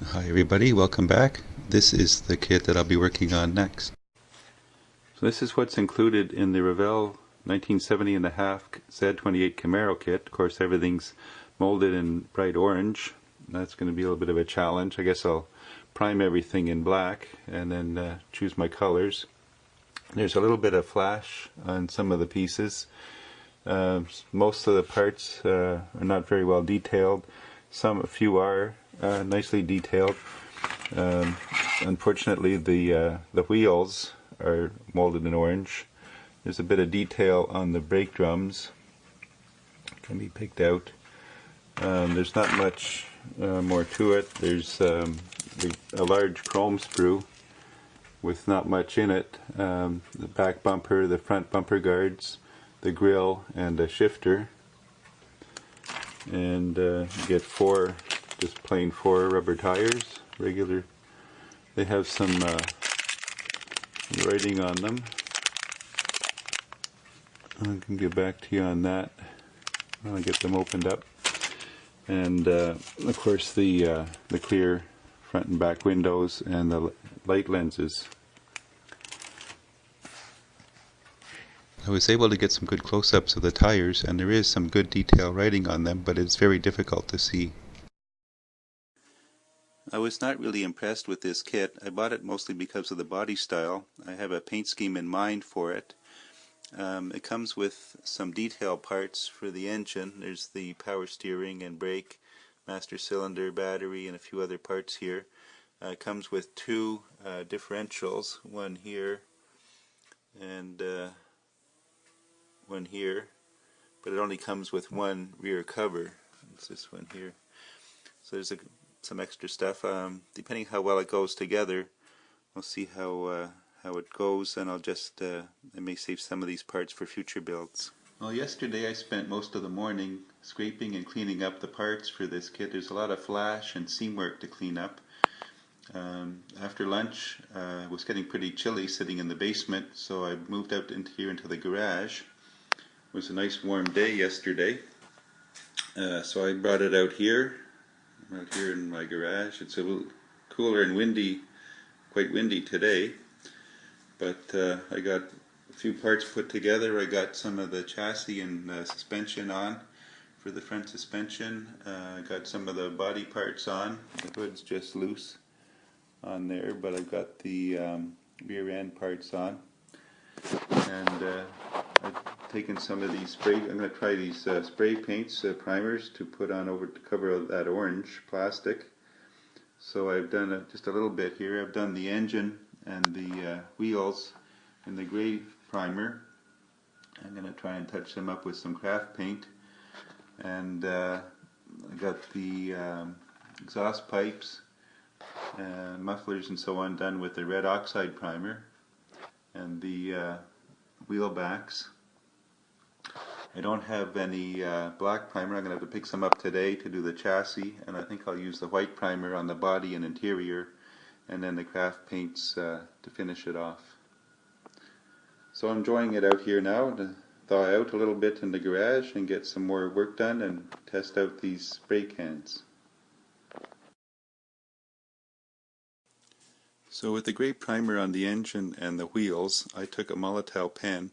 Hi everybody, welcome back. This is the kit that I'll be working on next. So this is what's included in the Revell 1970.5 Z28 Camaro kit. Of course everything's molded in bright orange. That's going to be a little bit of a challenge. I guess I'll prime everything in black and then choose my colors. There's a little bit of flash on some of the pieces. Most of the parts are not very well detailed. A few are nicely detailed. Unfortunately, the wheels are molded in orange. There's a bit of detail on the brake drums. Can be picked out. There's not much more to it. There's a large chrome sprue with not much in it. The back bumper, the front bumper guards, the grille, and a shifter. And you get just plain four rubber tires, regular. They have some writing on them. I can get back to you on that when I get them opened up. And of course the clear front and back windows and the light lenses. I was able to get some good close-ups of the tires, and there is some good detail writing on them, but it's very difficult to see. I was not really impressed with this kit. I bought it mostly because of the body style. I have a paint scheme in mind for it. It comes with some detail parts for the engine. There's the power steering and brake, master cylinder, battery, and a few other parts here. It comes with two differentials, one here and one here, but it only comes with one rear cover. It's this one here. So there's some extra stuff. Depending how well it goes together, we'll see how it goes, and I may save some of these parts for future builds. Well, yesterday I spent most of the morning scraping and cleaning up the parts for this kit. There's a lot of flash and seam work to clean up. After lunch, it was getting pretty chilly sitting in the basement, so I moved out into the garage. It was a nice warm day yesterday, so I brought it out here in my garage. It's a little cooler and windy, quite windy today, but I got a few parts put together. I got some of the chassis and suspension on for the front suspension. I got some of the body parts on. The hood's just loose on there, but I've got the rear end parts on, and I've taken some of these I'm going to try these spray paints, primers, to put on over to cover that orange plastic. So I've done just a little bit here. I've done the engine and the wheels in the gray primer. I'm going to try and touch them up with some craft paint, and I got the exhaust pipes, mufflers and so on done with the red oxide primer, and the wheel backs. I don't have any black primer. I'm going to have to pick some up today to do the chassis, and I think I'll use the white primer on the body and interior, and then the craft paints to finish it off. So I'm enjoying it out here now to thaw out a little bit in the garage and get some more work done and test out these spray cans. So with the gray primer on the engine and the wheels, I took a Molotow pen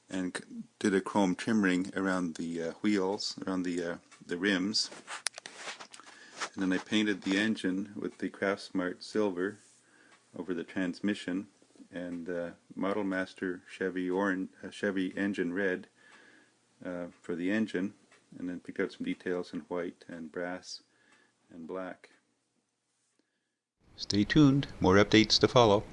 and did a chrome trim ring around the wheels, around the rims, and then I painted the engine with the Craftsmart silver over the transmission, and Model Master Chevy engine red for the engine, and then picked out some details in white and brass and black. Stay tuned, more updates to follow.